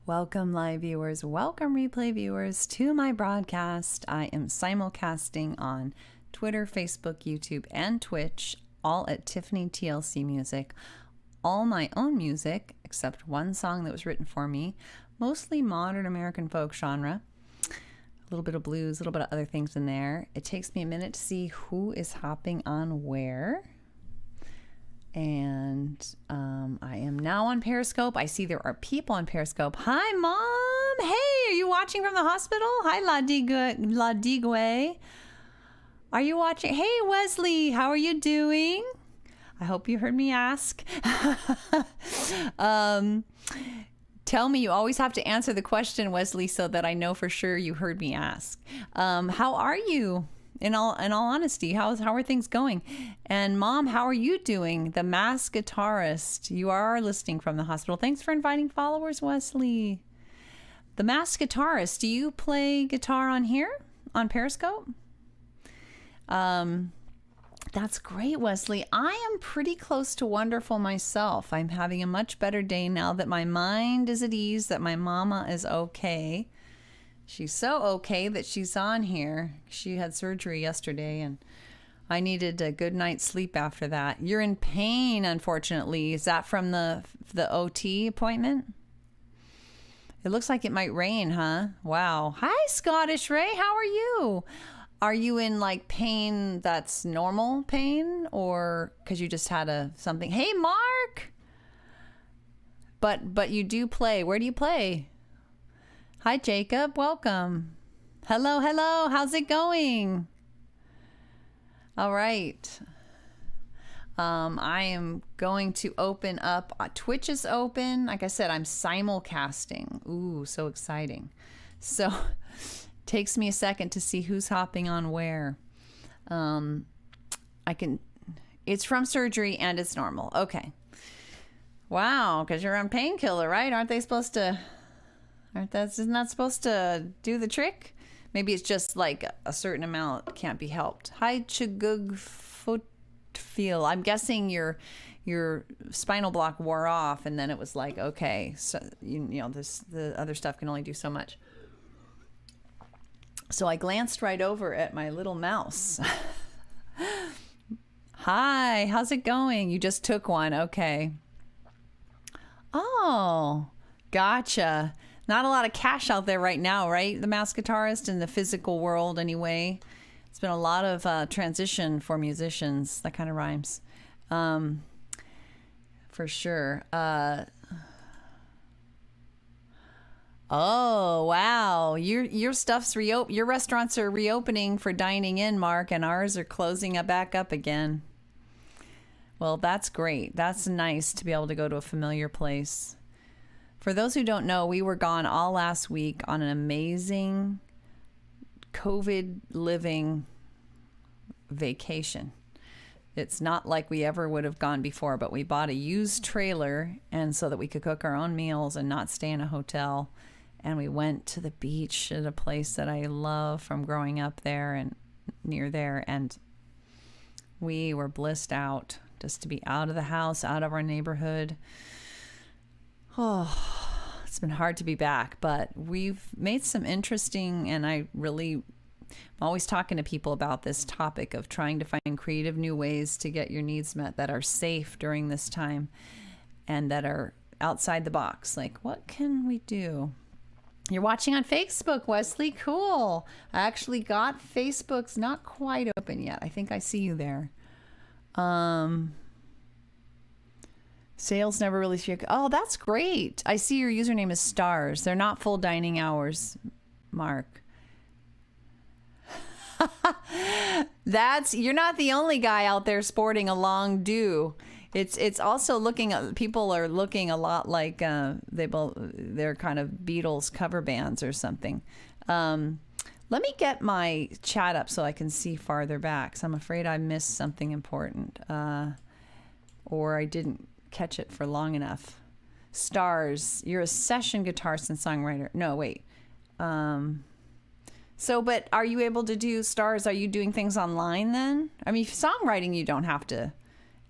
Welcome, live viewers. Welcome, replay viewers, to my broadcast. I am simulcasting on Twitter, Facebook, YouTube, and Twitch, all at Tiffany TLC Music. All my own music, except one song that was written for me, mostly modern American folk genre. A little bit of blues, a little bit of other things in there. It takes me a minute to see who is hopping on where. And I am now on Periscope. I see there are people on Periscope. Hi, Mom. Hey, are you watching from the hospital? Hi, La Digue. Are you watching? Hey, Wesley, how are you doing? I hope you heard me ask. Tell me, you always have to answer the question, Wesley, so that I know for sure you heard me ask. How are you? In all honesty, how are things going? And Mom, how are you doing? The Masked Guitarist. You are listening from the hospital. Thanks for inviting followers, Wesley. The Masked Guitarist. Do you play guitar on here on Periscope? That's great, Wesley. I am pretty close to wonderful myself. I'm having a much better day now that my mind is at ease, that my mama is okay. She's so okay that she's on here. She had surgery yesterday, and I needed a good night's sleep after that. You're in pain, unfortunately. Is that from the OT appointment? It looks like it might rain, huh? Wow. Hi, Scottish Ray. How are you? Are you in like pain that's normal pain, or because you just had something? Hey, Mark. But you do play. Where do you play? Hi, Jacob. Welcome. Hello. How's it going? All right. I am going to open up. Twitch is open. Like I said, I'm simulcasting. Ooh, so exciting. So takes me a second to see who's hopping on where. It's from surgery and it's normal. Okay. Wow, because you're on painkiller, right? Aren't they supposed to... Isn't that supposed to do the trick? Maybe it's just like a certain amount can't be helped. Hi, Chugug Footfeel. I'm guessing your spinal block wore off, and then it was like, okay, so the other stuff can only do so much. So I glanced right over at my little mouse. Hi, how's it going? You just took one, okay. Oh, gotcha. Not a lot of cash out there right now, right? The Masked Guitarist in the physical world anyway. It's been a lot of transition for musicians. That kind of rhymes. For sure. Oh, wow. Your stuff's your restaurants are reopening for dining in, Mark, and ours are closing back up again. Well, that's great. That's nice to be able to go to a familiar place. For those who don't know, we were gone all last week on an amazing COVID living vacation. It's not like we ever would have gone before, but we bought a used trailer and so that we could cook our own meals and not stay in a hotel. And we went to the beach at a place that I love from growing up there and near there. And we were blissed out just to be out of the house, out of our neighborhood. Oh, it's been hard to be back, but we've made some interesting, and I'm always talking to people about this topic of trying to find creative new ways to get your needs met that are safe during this time and that are outside the box. Like, what can we do? You're watching on Facebook, Wesley. Cool. I actually got Facebook's not quite open yet. I think I see you there. Sales never really shake. Oh, that's great. I see your username is stars. They're not full dining hours, Mark. You're not the only guy out there sporting a long do. It's also people are looking a lot like they're kind of Beatles cover bands or something. Let me get my chat up so I can see farther back. So I'm afraid I missed something important, or I didn't catch it for long enough. Stars, you're a session guitarist and songwriter. No, wait. But are you able to do stars? Are you doing things online then? I mean, songwriting, you don't have to.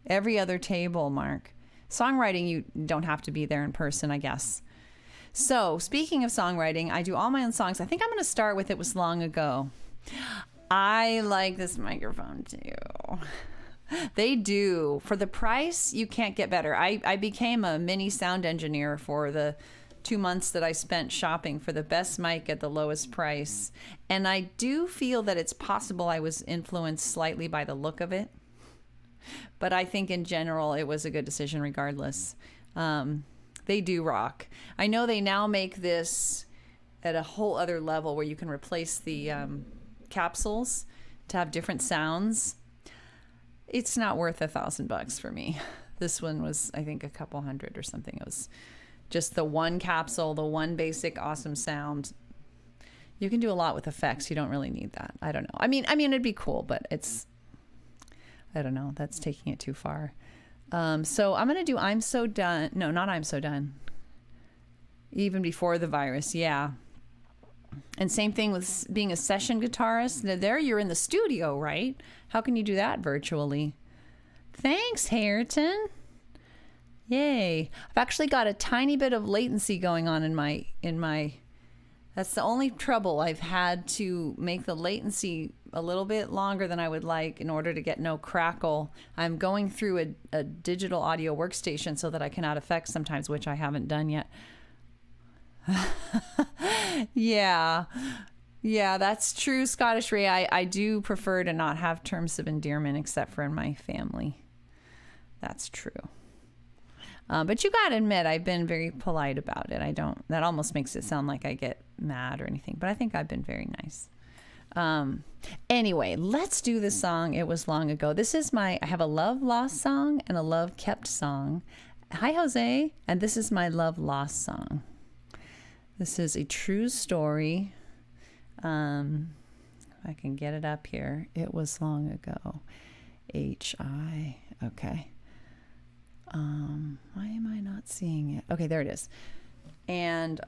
Every other table, Mark. Songwriting, you don't have to be there in person, I guess. So speaking of songwriting, I do all my own songs. I think I'm going to start with It Was Long Ago. I like this microphone too. They do. For the price, you can't get better. I became a mini sound engineer for the 2 months that I spent shopping for the best mic at the lowest price. And I do feel that it's possible I was influenced slightly by the look of it. But I think in general, it was a good decision regardless. They do rock. I know they now make this at a whole other level where you can replace the capsules to have different sounds. It's not worth $1,000 for me. This one was, I think, a couple hundred or something. It was just the one capsule, the one basic awesome sound. You can do a lot with effects. You don't really need that. I don't know. I mean, it'd be cool, but it's, I don't know. That's taking it too far. So I'm going to do I'm So Done. No, not I'm So Done. Even before the virus. Yeah. And same thing with being a session guitarist. Now there you're in the studio, right? How can you do that virtually? Thanks, Hareton. Yay. I've actually got a tiny bit of latency going on in my that's the only trouble. I've had to make the latency a little bit longer than I would like in order to get no crackle. I'm going through a digital audio workstation so that I can add effects sometimes, which I haven't done yet. Yeah, that's true, Scottish Ray. I do prefer to not have terms of endearment except for in my family. That's true. But you gotta admit, I've been very polite about it. That almost makes it sound like I get mad or anything, but I think I've been very nice. Anyway, let's do the song It Was Long Ago. I have a love lost song and a love kept song. Hi, Jose. And this is my love lost song. This is a true story. If I can get it up here. It was long ago. H-I. Okay. Why am I not seeing it? Okay, there it is. And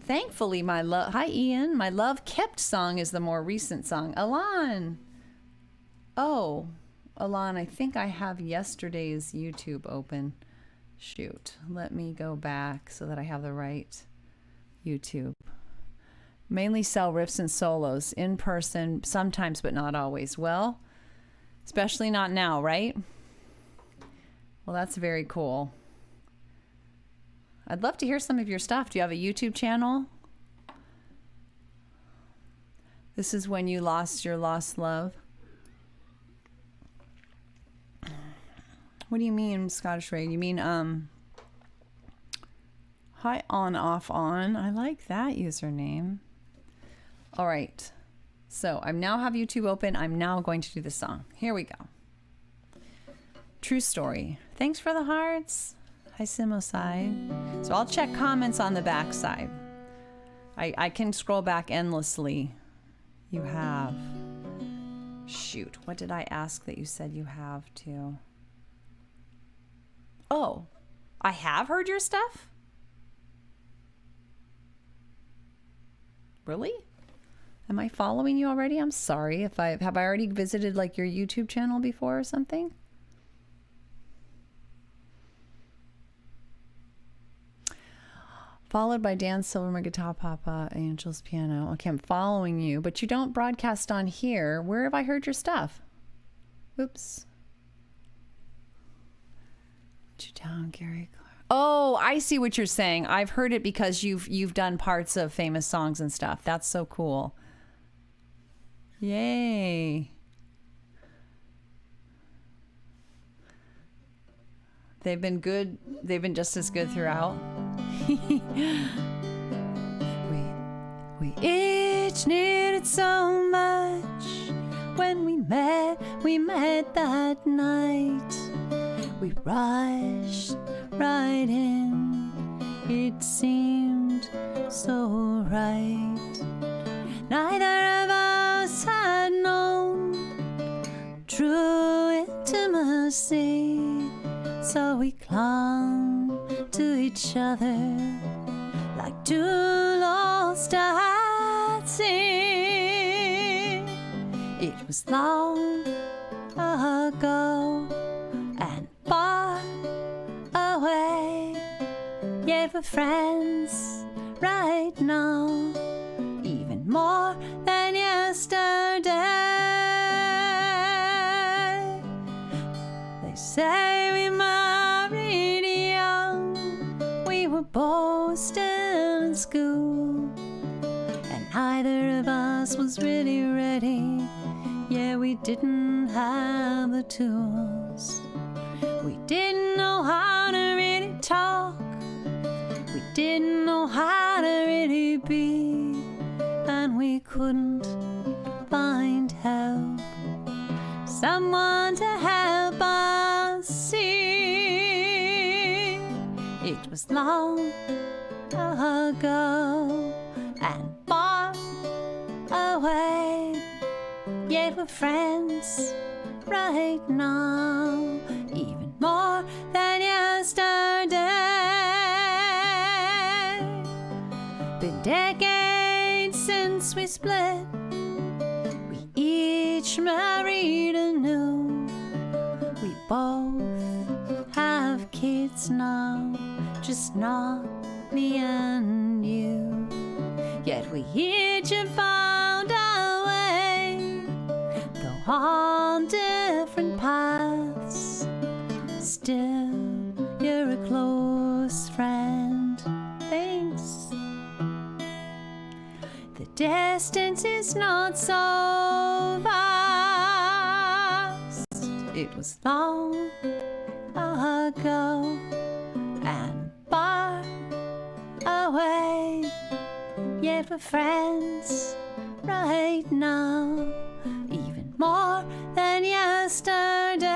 thankfully, hi Ian, my love kept song is the more recent song. Alan. Oh, Alan, I think I have yesterday's YouTube open. Shoot, let me go back so that I have the right YouTube. Mainly sell riffs and solos in person, sometimes, but not always. Well, especially not now, right? Well, that's very cool. I'd love to hear some of your stuff. Do you have a YouTube channel? This is when you lost your lost love. What do you mean, Scottish Ray? You mean, hi, on, off, on. I like that username. All right. So I now have YouTube open. I'm now going to do the song. Here we go. True story. Thanks for the hearts. Hi, Simoside. So I'll check comments on the back side. I can scroll back endlessly. You have. Shoot. What did I ask that you said you have to? Oh, I have heard your stuff? Really? Am I following you already? I'm sorry if have I already visited like your YouTube channel before or something? Followed by Dan Silverman, Guitar Papa, Angel's Piano. Okay, I'm following you, but you don't broadcast on here. Where have I heard your stuff? Oops. Put you down, Gary Clark. Oh, I see what you're saying. I've heard it because you've done parts of famous songs and stuff. That's so cool. Yay. They've been good. They've been just as good throughout. we each needed so much when we met that night. We rushed right in, it seemed so right. Neither of us had known true intimacy, so we clung to each other like two lost at sea. It was long ago and far away, yet we're friends right now, even more than yesterday. They say we married young, we were both still in school, and neither of us was really ready. Yeah, we didn't have the tools. We didn't know how to really talk. We didn't know how to really be. And we couldn't find help. Someone to help us see. It was long ago and far away. Yet we're friends right now, even more than yesterday. Been decades since we split. We each married anew. We both have kids now, just not me and you. Yet we each have found our way, though on different paths. Still, you're a close friend. Thanks. The distance is not so vast. It was long ago and far away. Yet we're friends right now, even more than yesterday.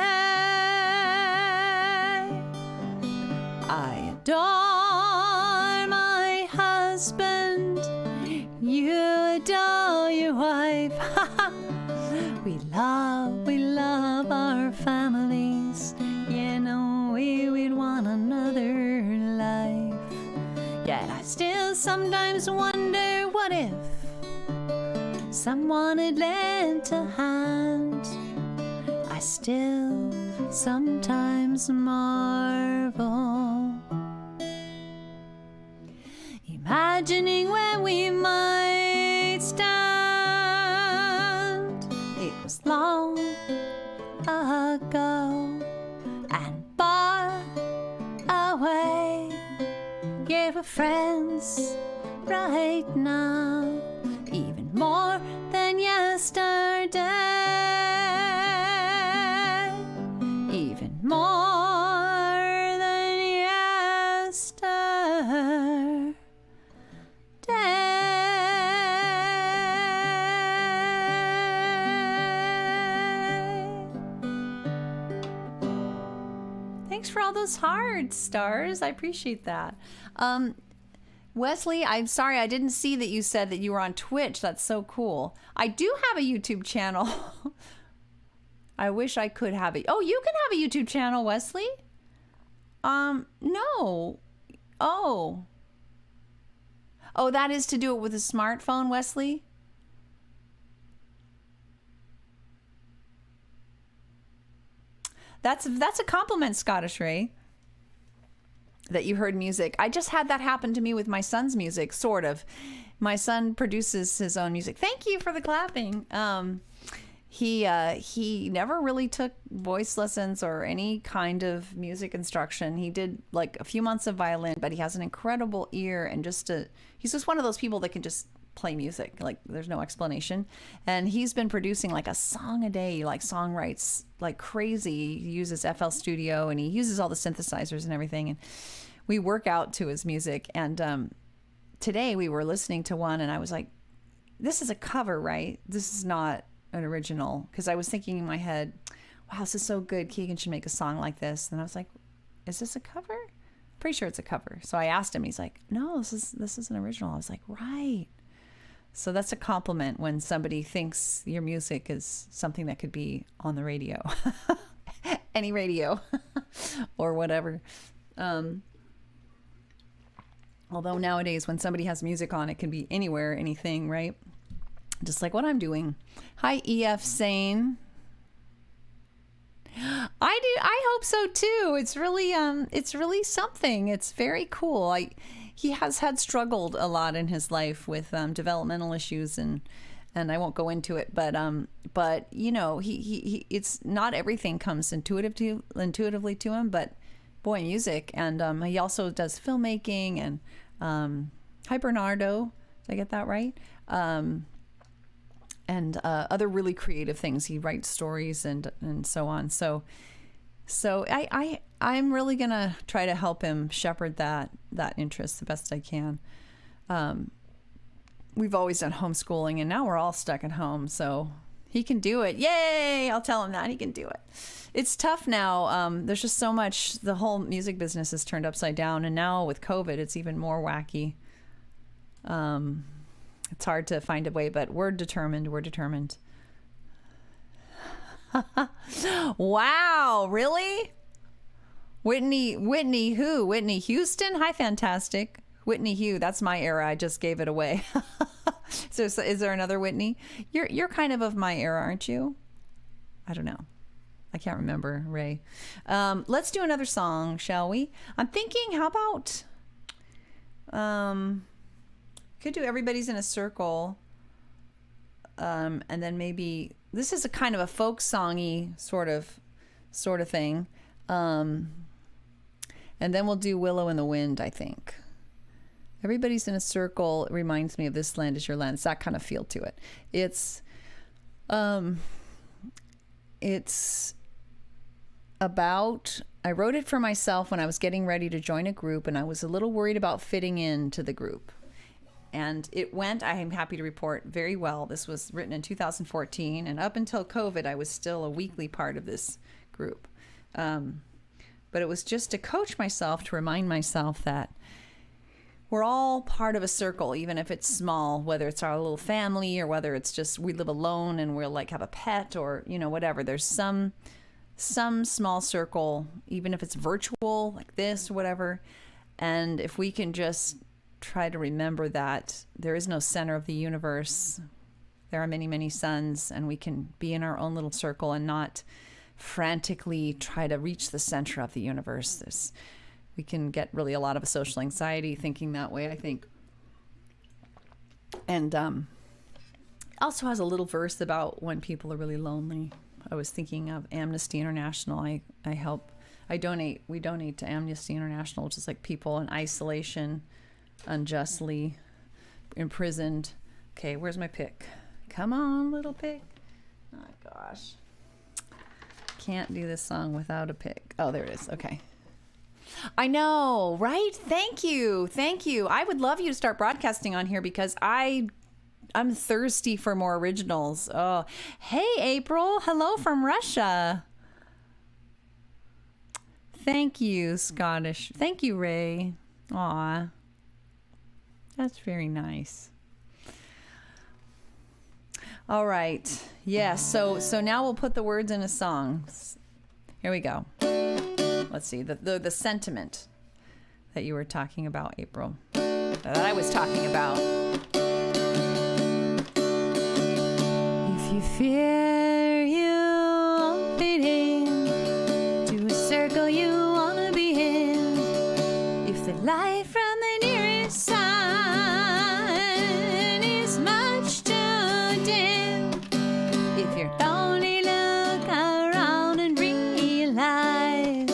I adore my husband, you adore your wife. We love our families. You know we would want another life. Yet I still sometimes wonder, what if someone had lent a hand? I still sometimes marvel, imagining where we might stand. It was long ago and far away. Yeah, we're friends right now, even more than yesterday. Even more than yesterday. Thanks for all those hearts, stars. I appreciate that. Wesley, I'm sorry, I didn't see that you said that you were on Twitch. That's so cool. I do have a YouTube channel. I wish I could have it. Oh, you can have a YouTube channel, Wesley? No. Oh, that is to do it with a smartphone, Wesley? That's a compliment, Scottish Ray, that you heard music. I just had that happen to me with my son's music, sort of. My son produces his own music. Thank you for the clapping. He never really took voice lessons or any kind of music instruction. He did like a few months of violin, but he has an incredible ear and he's just one of those people that can just play music. Like there's no explanation. And he's been producing like a song a day, like songwrites like crazy. He uses FL Studio and he uses all the synthesizers and everything. And we work out to his music. And today we were listening to one and I was like, this is a cover, right? This is not an original. Because I was thinking in my head, wow, this is so good. Keegan should make a song like this. And I was like, is this a cover? Pretty sure it's a cover. So I asked him, he's like, no, this is an original. I was like, right. So that's a compliment when somebody thinks your music is something that could be on the radio, any radio or whatever. Although nowadays when somebody has music on, it can be anywhere, anything, right? Just like what I'm doing. Hi, EF Sane. I hope so too. It's really something. It's very cool. he has had struggled a lot in his life with developmental issues, and I won't go into it, but you know, he it's not everything comes intuitively to him, but boy, music, and he also does filmmaking and hi Bernardo, did I get that right? And other really creative things. He writes stories and so on. So I'm really gonna try to help him shepherd that interest the best I can. We've always done homeschooling, and now we're all stuck at home, so he can do it. Yay! I'll tell him that he can do it. It's tough now. There's just so much. The whole music business is turned upside down, and now with COVID, it's even more wacky. It's hard to find a way, but we're determined. Wow, really? Whitney who? Whitney Houston? Hi, Fantastic. Whitney Hugh, that's my era. I just gave it away. So is there another Whitney? You're kind of my era, aren't you? I don't know. I can't remember, Ray. Let's do another song, shall we? I'm thinking, how about could do Everybody's in a Circle. And then maybe this is a kind of a folk songy sort of thing. And then we'll do Willow in the Wind, I think. Everybody's in a Circle. It reminds me of This Land Is Your Land. It's that kind of feel to it. It's about, I wrote it for myself when I was getting ready to join a group, and I was a little worried about fitting into the group. And it went, I am happy to report, very well. This was written in 2014, and up until COVID, I was still a weekly part of this group. But it was just to coach myself, to remind myself that we're all part of a circle, even if it's small, whether it's our little family or whether it's just we live alone and we'll like have a pet or, you know, whatever. There's some small circle, even if it's virtual like this or whatever. And if we can just try to remember that there is no center of the universe, there are many, many suns, and we can be in our own little circle and not frantically try to reach the center of the universe. We can get really a lot of social anxiety thinking that way, I think. And also has a little verse about when people are really lonely. I was thinking of Amnesty International. We donate to Amnesty International, which is like people in isolation, unjustly imprisoned. Okay, where's my pick? Come on, little pick. Oh gosh. Can't do this song without a pick. Oh, there it is. Okay. I know, right? Thank you. I would love you to start broadcasting on here because I'm thirsty for more originals. Oh, hey, April. Hello from Russia. Thank you, Scottish. Thank you, Ray. Aw, that's very nice. All right. Yes. So now we'll put the words in a song. Here we go. Let's see, the sentiment that you were talking about, April, that I was talking about. If you fear you won't fit in to a circle you want to be in, if the light from the nearest sun is much too dim, if you're lonely, look around and realize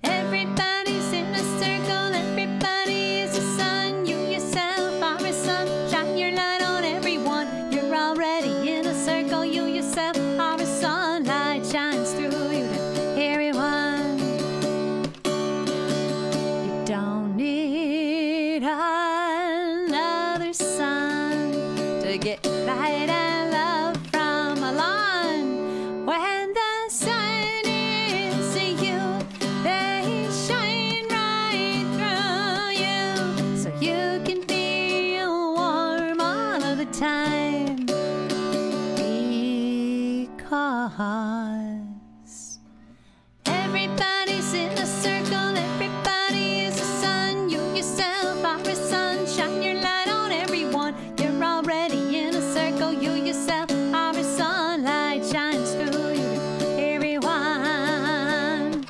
everybody's in a circle, everybody is a sun. You yourself are a sun, shine your light on everyone. You're already in a circle, you yourself are a sun. Light shines through you to everyone. You don't need another sun to get light and love from a lawn. When the sun is in you, they shine right through you, so you can feel warm all of the time. Because everybody's in a circle, everybody is a sun. You yourself are a sun, shine your light on everyone. You're already in a circle, you yourself are a sun. Light shines through you, everyone.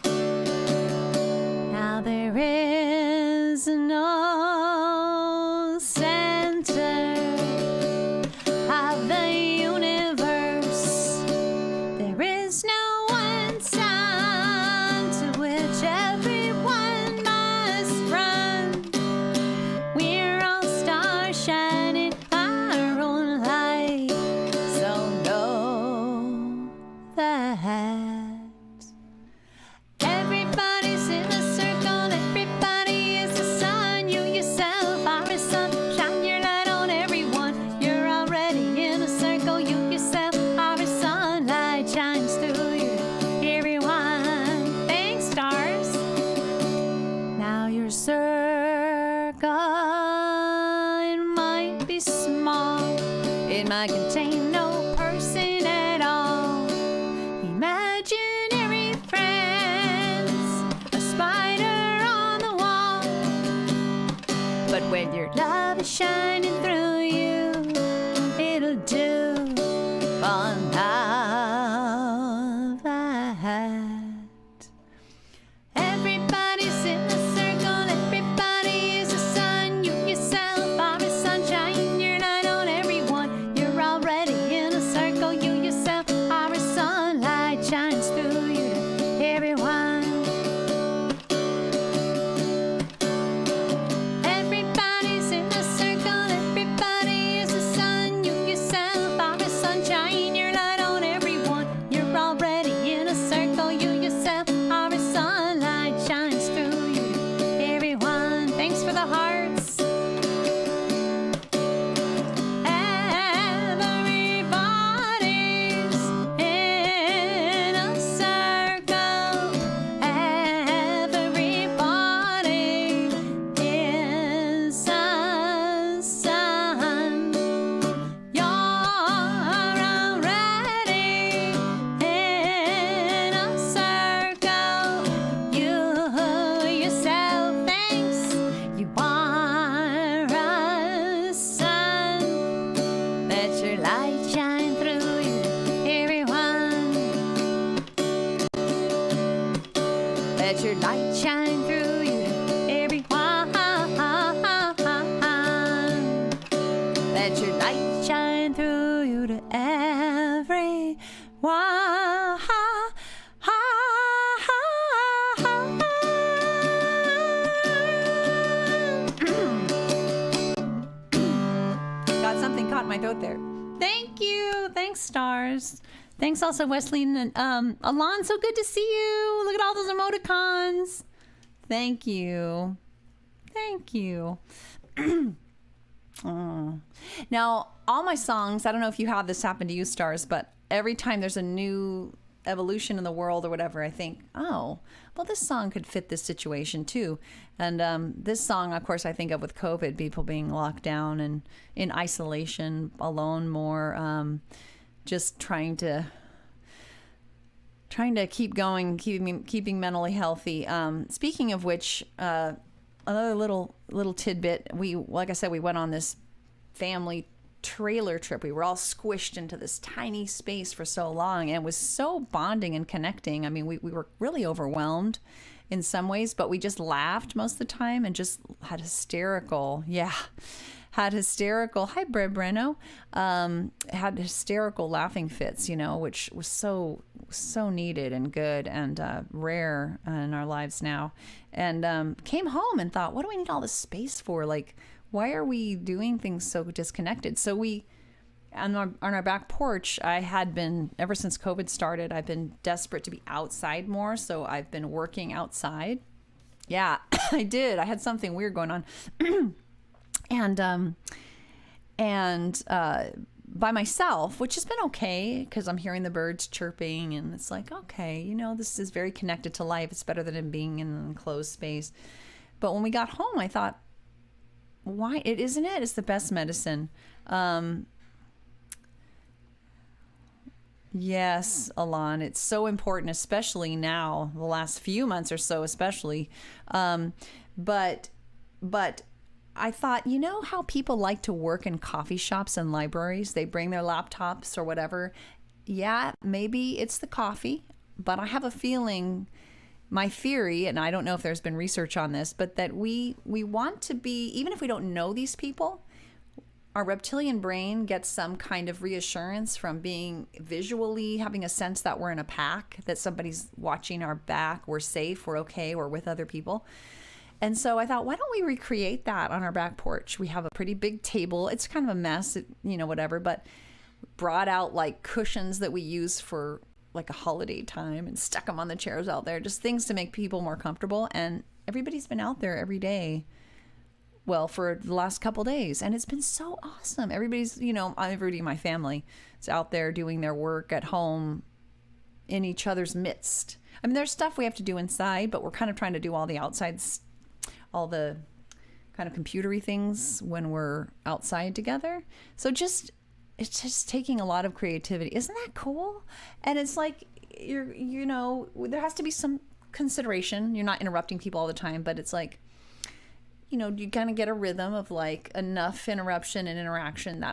light shining through you, it'll do all of that. Everybody's in a circle, everybody is the sun. You yourself are a sunshine, you're not on everyone. You're already in a circle, you yourself are a sunlight shines through you to everyone. Everybody's in a circle, everybody is the sun. You yourself are a sunshine, you're not on everyone. You're already in a circle, you yourself are a sunlight shines through you to everyone. Thanks for the hearts. Everybody's in a circle. Everybody is a sun. You're already in a circle. You yourself thinks you are a sun. Let your light shine through you, everyone. Let your light shine through you, everyone. Let your light shine through you to everyone. Got something caught in my throat there. Thank you. Thanks, stars. Thanks also, Wesley and Alon. So good to see you. Look at all those emoticons. Thank you. Thank you. Oh. Now, all my songs, I don't know if you have this happen to you, stars, but every time there's a new evolution in the world or whatever, I think, oh, well, this song could fit this situation too. And this song, of course, I think of with COVID, people being locked down and in isolation, alone more, just trying to keep going, keeping mentally healthy. Speaking of which, another little tidbit. Like I said, we went on this family trailer trip. We were all squished into this tiny space for so long, and it was so bonding and connecting. I mean, we were really overwhelmed in some ways, but we just laughed most of the time and just had hysterical, hi Breno, had hysterical laughing fits, which was so needed and good and rare in our lives now. And came home and thought, what do we need all this space for? Like, why are we doing things so disconnected? So we, on our back porch, I had been, ever since COVID started, I've been desperate to be outside more. So I've been working outside. Yeah, I did. I had something weird going on. and by myself, which has been okay because I'm hearing the birds chirping and it's like, okay, this is very connected to life. It's better than being in an enclosed space. But when we got home, I thought, why? Isn't it? It's the best medicine. Yes, Alon, it's so important, especially now, the last few months or so, especially. But I thought, how people like to work in coffee shops and libraries? They bring their laptops or whatever. Yeah, maybe it's the coffee, but I have a feeling, my theory, and I don't know if there's been research on this, but that we want to be, even if we don't know these people, our reptilian brain gets some kind of reassurance from being visually, having a sense that we're in a pack, that somebody's watching our back, we're safe, we're okay, we're with other people. And so I thought, why don't we recreate that on our back porch? We have a pretty big table. It's kind of a mess, whatever, but brought out like cushions that we use for like a holiday time and stuck them on the chairs out there, just things to make people more comfortable. And everybody's been out there every day, well, for the last couple days, and it's been so awesome. Everybody's, everybody in my family is out there doing their work at home in each other's midst. I mean, there's stuff we have to do inside, but we're kind of trying to do all the outside, all the kind of computery things when we're outside together. So it's just taking a lot of creativity. Isn't that cool? And it's like, there has to be some consideration. You're not interrupting people all the time, but it's like, you kind of get a rhythm of like enough interruption and interaction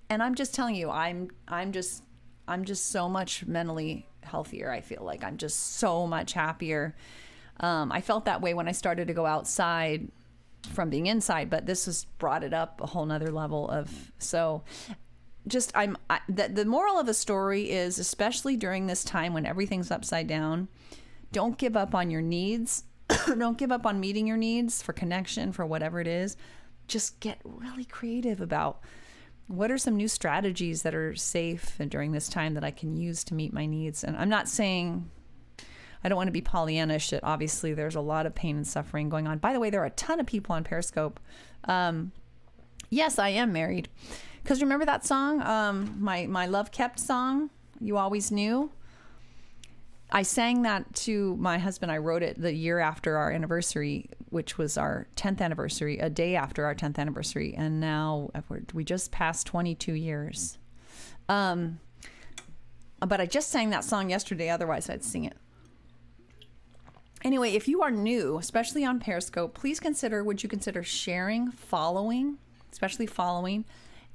and I'm just telling you, I'm just so much mentally healthier. I feel like I'm just so much happier. I felt that way when I started to go outside from being inside, but this has brought it up a whole nother level of, so just the moral of the story is, especially during this time when everything's upside down, don't give up on your needs. Don't give up on meeting your needs for connection, for whatever it is. Just get really creative about what are some new strategies that are safe and during this time that I can use to meet my needs. And I'm not saying, I don't want to be Pollyannish, that obviously there's a lot of pain and suffering going on. By the way, there are a ton of people on Periscope. Yes, I am married. Because remember that song, my Love Kept song, You Always Knew? I sang that to my husband. I wrote it the year after our anniversary, which was our 10th anniversary, a day after our 10th anniversary. And now we just passed 22 years. But I just sang that song yesterday. Otherwise, I'd sing it. Anyway, if you are new, especially on Periscope, please would you consider sharing, following, especially following.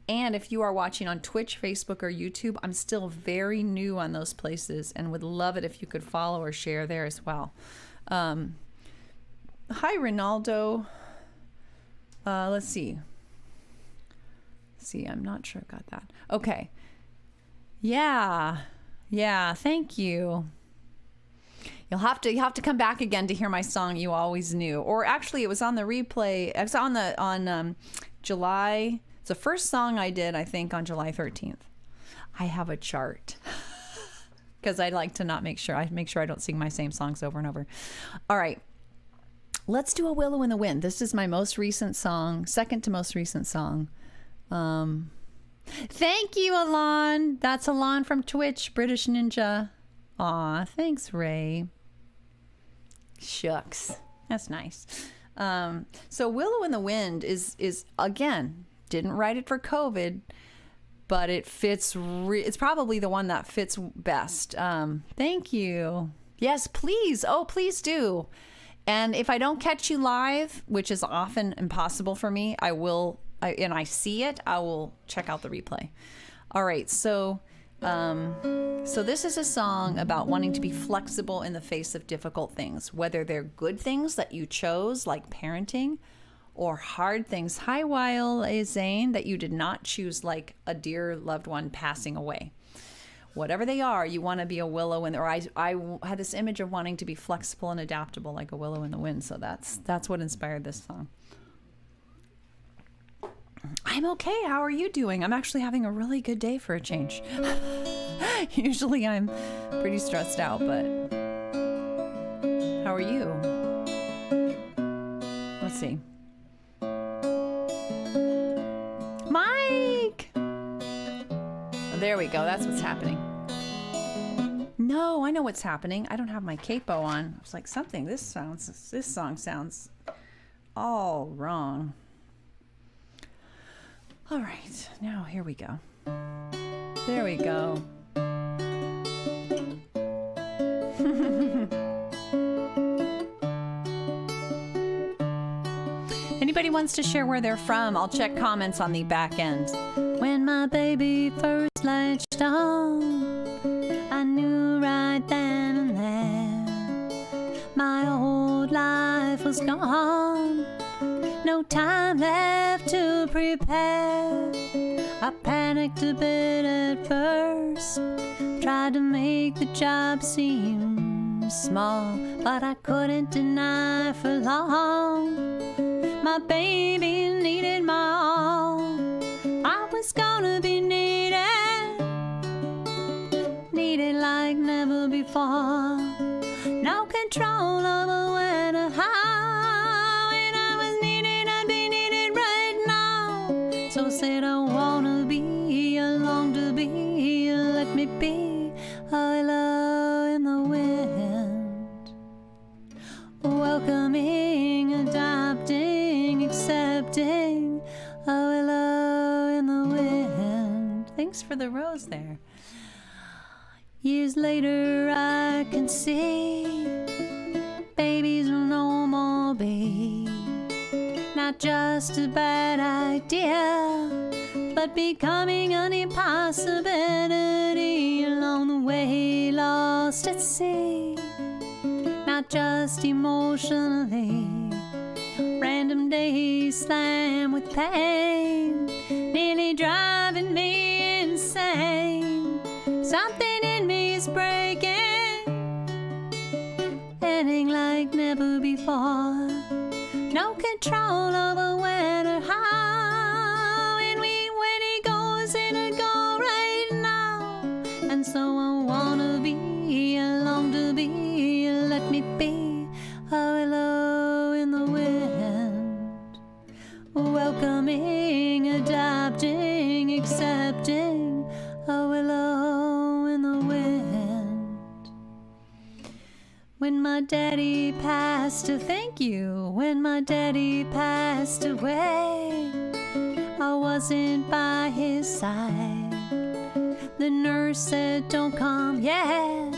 And if you are watching on Twitch, Facebook, or YouTube, I'm still very new on those places and would love it if you could follow or share there as well. Hi, Ronaldo. Let's see. I'm not sure I got that. Okay. Yeah. Thank you. You'll have to come back again to hear my song You Always Knew. Or actually, it was on the replay. It was on July. It's the first song I did, I think, on July 13th. I have a chart because I like to make sure I don't sing my same songs over and over. All right. Let's do A Willow in the Wind. This is my most recent song, second to most recent song. Thank you, Alon. That's Alon from Twitch, British Ninja. Aw, thanks, Ray. Shucks. That's nice. So Willow in the Wind is again, didn't write it for COVID, but it fits. It's probably the one that fits best. Thank you. Yes, please. Oh, please do. And if I don't catch you live, which is often impossible for me, and I see it, I will check out the replay. All right. So this is a song about wanting to be flexible in the face of difficult things, whether they're good things that you chose, like parenting, or hard things, hi Weil Zane, that you did not choose, like a dear loved one passing away. Whatever they are, you want to be a willow in the, or I had this image of wanting to be flexible and adaptable like a willow in the wind. So that's what inspired this song. I'm okay. How are you doing? I'm actually having a really good day for a change. Usually I'm pretty stressed out, but how are you? Let's see. Mike! Oh, there we go. That's what's happening. No, I know what's happening. I don't have my capo on. I was like, this song sounds all wrong. All right, now here we go. There we go. Anybody wants to share where they're from, I'll check comments on the back end. When my baby first latched on, I knew right then and there my old life was gone. No time left to prepare. I panicked a bit at first, tried to make the job seem small, but I couldn't deny for long. My baby needed my all. I was gonna be needed like never before. No control over when or how. When I was needed, I'd be needed right now. So said I wanna be, I long to be, let me be a willow in the wind. Welcoming, adopting, accepting, a willow in the wind. Thanks for the rose there. Years later I can see babies will no more be. Not just a bad idea, but becoming an impossibility along the way, lost at sea. Not just emotionally, random days slam with pain, nearly driving me insane. Something in me is breaking, ending like never before. No control over when or how, and when it goes, it'll go right now. And so I wanna be, I long to be, let me be a willow in the wind, welcoming, adapting, accepting, a willow in the wind. When my daddy passed, thank you. When my daddy passed away, I wasn't by his side. The nurse said, don't come yet,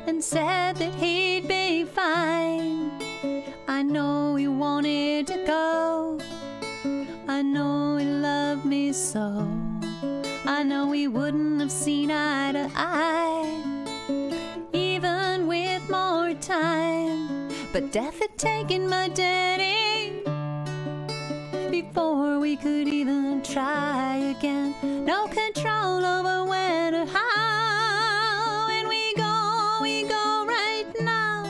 and said that he'd be fine. I know he wanted to go, I know he loved me so. I know we wouldn't have seen eye to eye, even with more time. But death had taken my daddy before we could even try again. No control over when or how, and we go right now.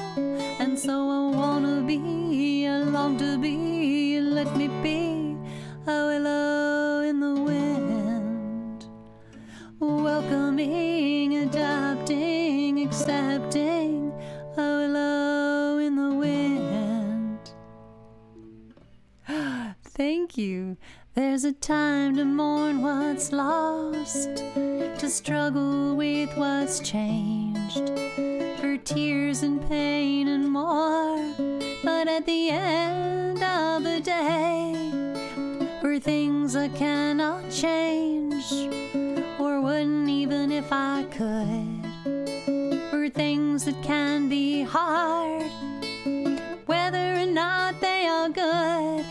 And so I wanna be, I long to be, let me be a willow in the wind, welcoming, adapting, accepting, a willow in the wind. Thank you. There's a time to mourn what's lost, to struggle with what's changed, for tears and pain and more. But at the end of the day, for things I cannot change, or wouldn't even if I could, for things that can be hard, whether or not they are good,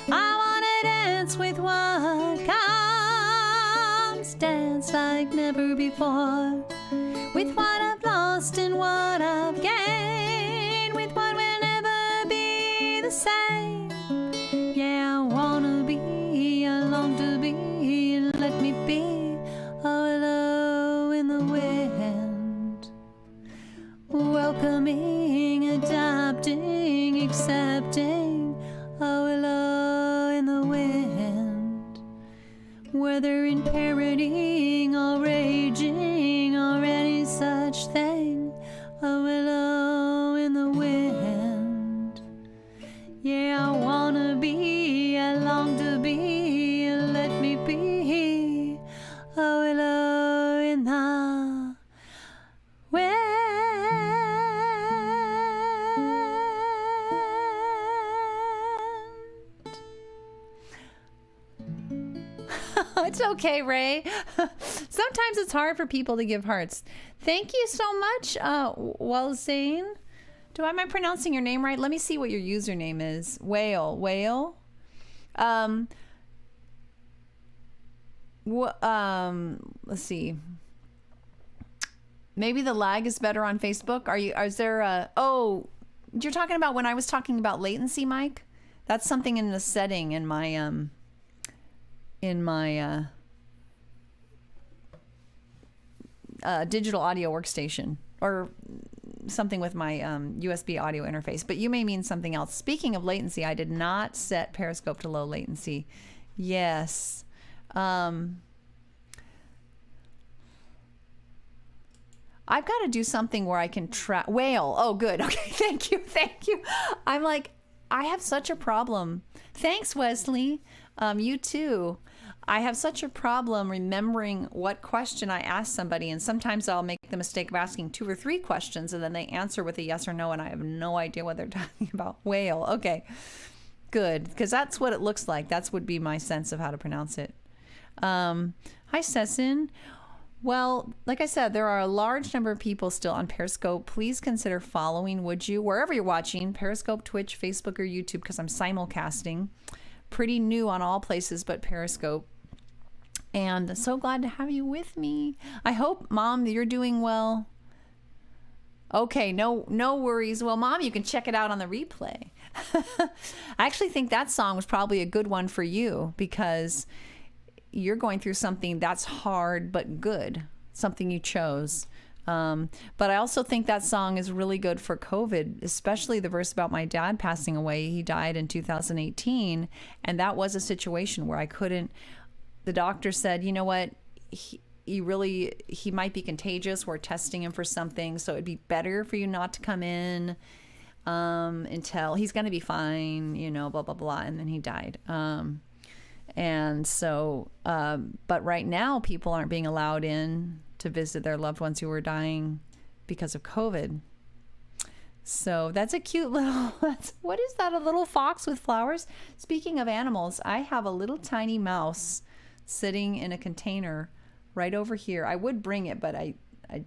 I wanna dance with what comes, dance like never before, with what I've lost and what I've gained, with what will never be the same. Yeah, I wanna be, I long to be, let me be a willow in the wind, welcoming, adapting, accepting, a willow in the wind. Whether in parenting or raging or any such thing, a willow in the wind. Yeah, I wanna be, I long to be, let me be a willow in the wind. It's okay, Ray. Sometimes it's hard for people to give hearts. Thank you so much, Walzane. Am I pronouncing your name right? Let me see what your username is. Whale. Let's see. Maybe the lag is better on Facebook. Is there a, you're talking about when I was talking about latency, Mike? That's something in the setting in my digital audio workstation, or something with my USB audio interface, but you may mean something else. Speaking of latency, I did not set Periscope to low latency. Yes. I've got to do something where I can track whale. Oh, good. Okay. Thank you. I'm like, I have such a problem. Thanks, Wesley. You too. I have such a problem remembering what question I asked somebody, and sometimes I'll make the mistake of asking 2 or 3 questions, and then they answer with a yes or no, and I have no idea what they're talking about. Whale. Okay, good, because that's what it looks like. That's would be my sense of how to pronounce it. Hi, Sessin. Well, like I said, there are a large number of people still on Periscope. Please consider following, would you, wherever you're watching, Periscope, Twitch, Facebook, or YouTube, because I'm simulcasting. Pretty new on all places but Periscope. And so glad to have you with me. I hope, Mom, you're doing well. Okay, no worries. Well, Mom, you can check it out on the replay. I actually think that song was probably a good one for you because you're going through something that's hard but good, something you chose. But I also think that song is really good for COVID, especially the verse about my dad passing away. He died in 2018, and that was a situation where I couldn't. The doctor said, you know what, he might be contagious. We're testing him for something, so it'd be better for you not to come in until he's going to be fine, blah, blah, blah. And then he died. And so, but right now people aren't being allowed in to visit their loved ones who were dying because of COVID. So that's a cute little, what is that? A little fox with flowers? Speaking of animals, I have a little tiny mouse sitting in a container right over here. I would bring it, but I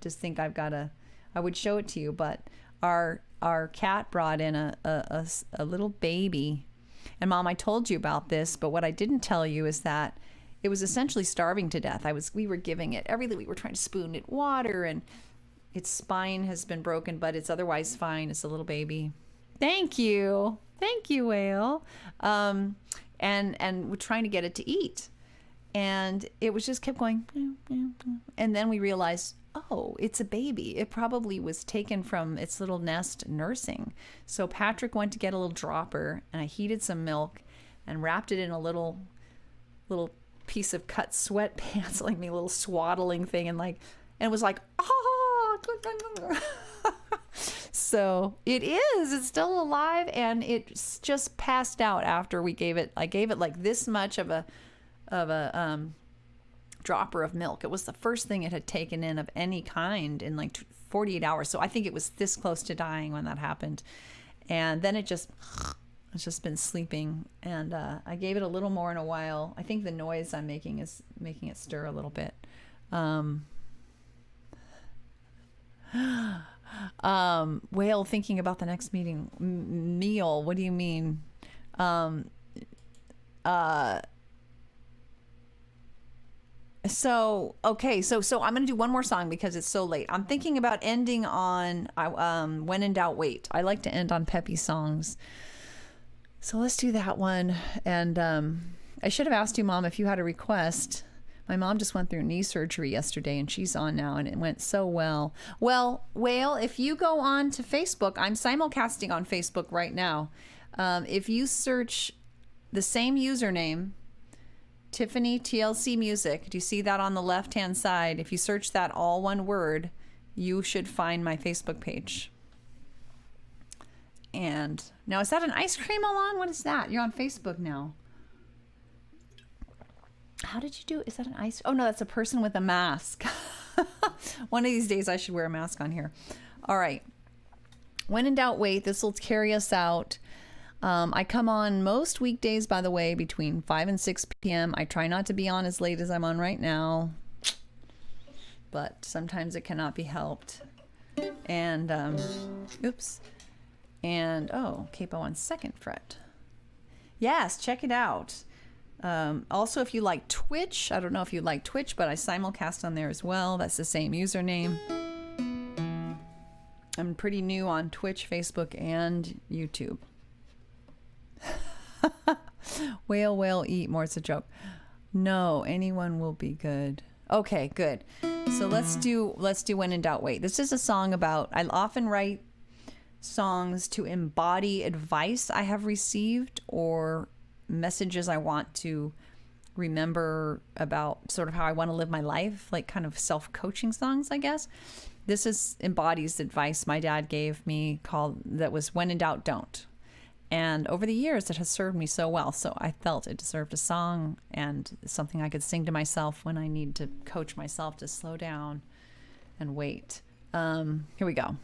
just think I would show it to you. But our cat brought in a little baby. And Mom, I told you about this, but what I didn't tell you is that it was essentially starving to death. We were giving it everything. We were trying to spoon it water, and its spine has been broken, but it's otherwise fine. It's a little baby. Thank you, Whale. And we're trying to get it to eat. And it was just kept going. And then we realized, oh, it's a baby. It probably was taken from its little nest nursing. So Patrick went to get a little dropper, and I heated some milk and wrapped it in a little piece of cut sweatpants, like a little swaddling thing. And it was like, So it's still alive, and it's just passed out after we gave it. I gave it like this much of a dropper of milk. It was the first thing it had taken in of any kind in like 48 hours. So I think it was this close to dying when that happened. And then it's just been sleeping. And I gave it a little more in a while. I think the noise I'm making is making it stir a little bit. Whale, thinking about the next meal. What do you mean? So I'm going to do one more song because it's so late. I'm thinking about ending on When in Doubt, Wait. I like to end on peppy songs. So let's do that one. And I should have asked you, Mom, if you had a request. My mom just went through knee surgery yesterday, and she's on now, and it went so well. Well, Whale, if you go on to Facebook, I'm simulcasting on Facebook right now. If you search the same username, Tiffany TLC Music, do you see that on the left-hand side? If you search that all one word, you should find my Facebook page. And now, is that an ice cream, Alon? What is that? You're on Facebook now. How did you do? Is that an ice? Oh no, that's a person with a mask. One of these days I should wear a mask on here. All right. When in doubt, wait. This will carry us out. I come on most weekdays, by the way, between 5 and 6 p.m. I try not to be on as late as I'm on right now, but sometimes it cannot be helped. And, oops. And, capo on 2nd fret. Yes, check it out. Also, if you like Twitch, I don't know if you like Twitch, but I simulcast on there as well. That's the same username. I'm pretty new on Twitch, Facebook, and YouTube. Whale, eat more. It's a joke. No, anyone will be good. Okay, good. So let's do When in Doubt, Wait. This is a song about, I often write songs to embody advice I have received or messages I want to remember about sort of how I want to live my life, like kind of self-coaching songs, I guess. This embodies advice my dad gave me that was When in Doubt, Don't. And over the years, it has served me so well. So I felt it deserved a song and something I could sing to myself when I need to coach myself to slow down and wait. Here we go.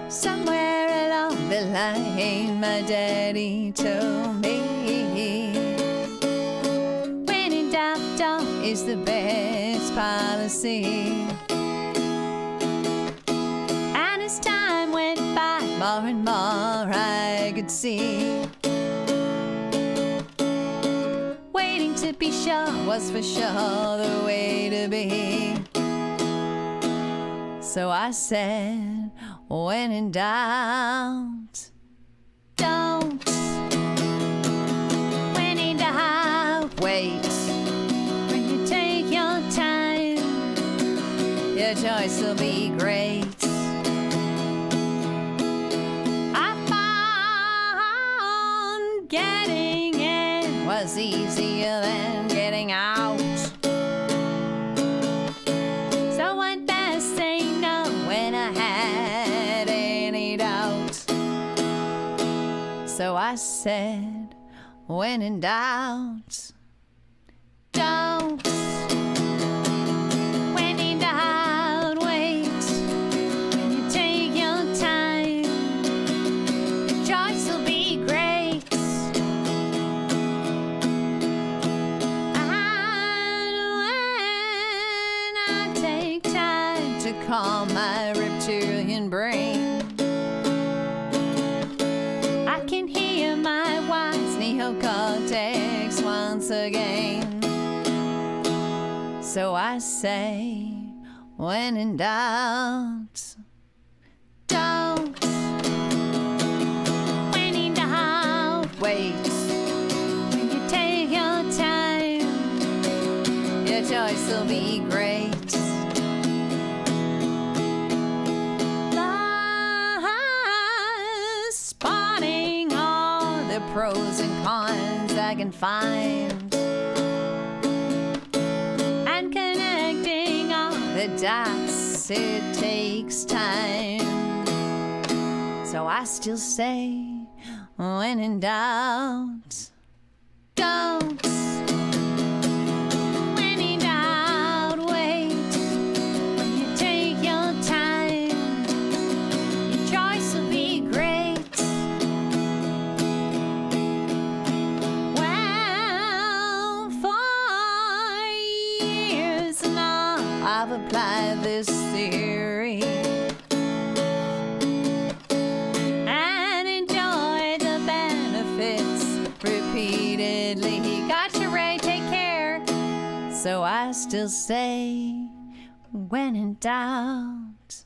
Somewhere along the line my daddy told me. When in doubt, don't is the best policy. And as time went by, more and more I could see. Waiting to be sure was for sure the way to be. So I said, when in doubt, don't. When in doubt, wait. When you take your time, your choice will be great. I found getting in was easier than getting out. So I'd best say no when I had any doubt. So I said, when in doubt, don't. When in doubt, wait. When you take your time, your choice will be great. And when I take time to calm my reptilian brain, I can hear my wise neocortex once again. So I say, when in doubt, don't. When in doubt, wait. When you take your time, your choice will be great. Spotting all the pros and cons I can find, and connecting all the dots, it takes time. So I still say, when in doubt, don't. When in doubt, wait. When you take your time, your choice will be great. Well, for years now, I've applied this theory and enjoyed the benefits repeatedly. Gotcha, Ray, take care. So I still say, when in doubt,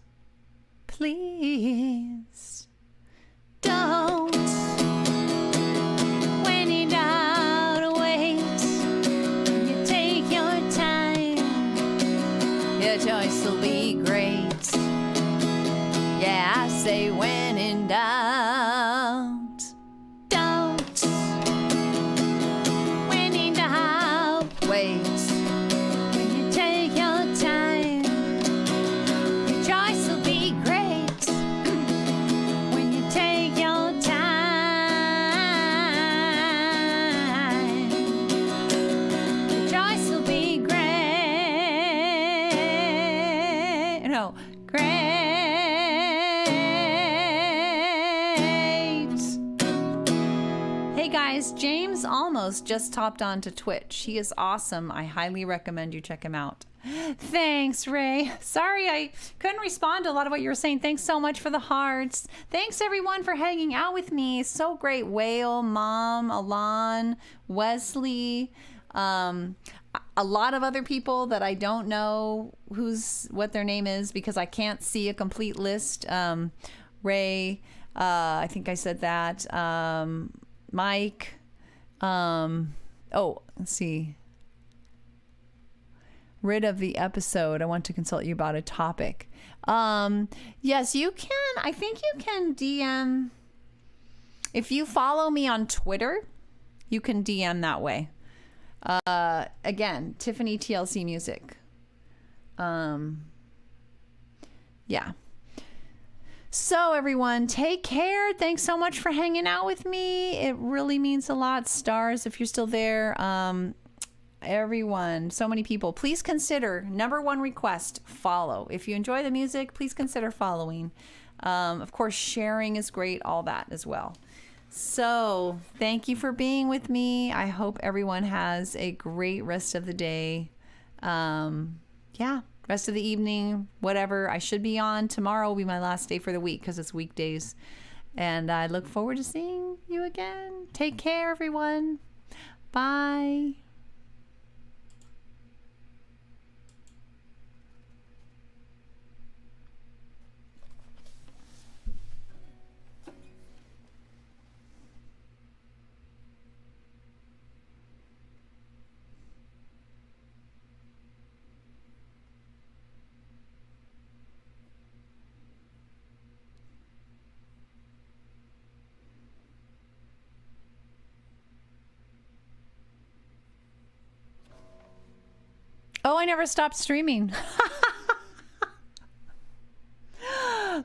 please don't. When in doubt, wait. When you take your time, your choice will be great. Yeah, I say, when in doubt, don't. When in doubt, wait. When you take your time, your choice will be great. When you take your time, your choice will be great. No, great. Hey guys, James Almost just hopped onto Twitch. He is awesome. I highly recommend you check him out. Thanks, Ray. Sorry I couldn't respond to a lot of what you were saying. Thanks so much for the hearts. Thanks everyone for hanging out with me. So great. Whale, Mom, Alon, Wesley, a lot of other people that I don't know what their name is because I can't see a complete list. Ray, I think I said that. Mike, let's see. Rid of the episode. I want to consult you about a topic. Yes, you can. I think you can DM. If you follow me on Twitter, you can DM that way. Again, Tiffany TLC Music. Yeah. So everyone, take care. Thanks so much for hanging out with me. It really means a lot. Stars, if you're still there. Everyone, so many people, please consider, number one request, follow. If you enjoy the music, please consider following. Of course, sharing is great, all that as well. So thank you for being with me. I hope everyone has a great rest of the day. Yeah, rest of the evening, whatever. I should be on. Tomorrow will be my last day for the week because it's weekdays. And I look forward to seeing you again. Take care, everyone. Bye. Oh, I never stopped streaming.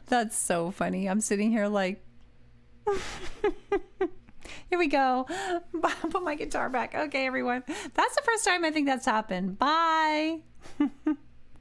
That's so funny. I'm sitting here like, here we go. Put my guitar back. Okay, everyone. That's the first time I think that's happened. Bye.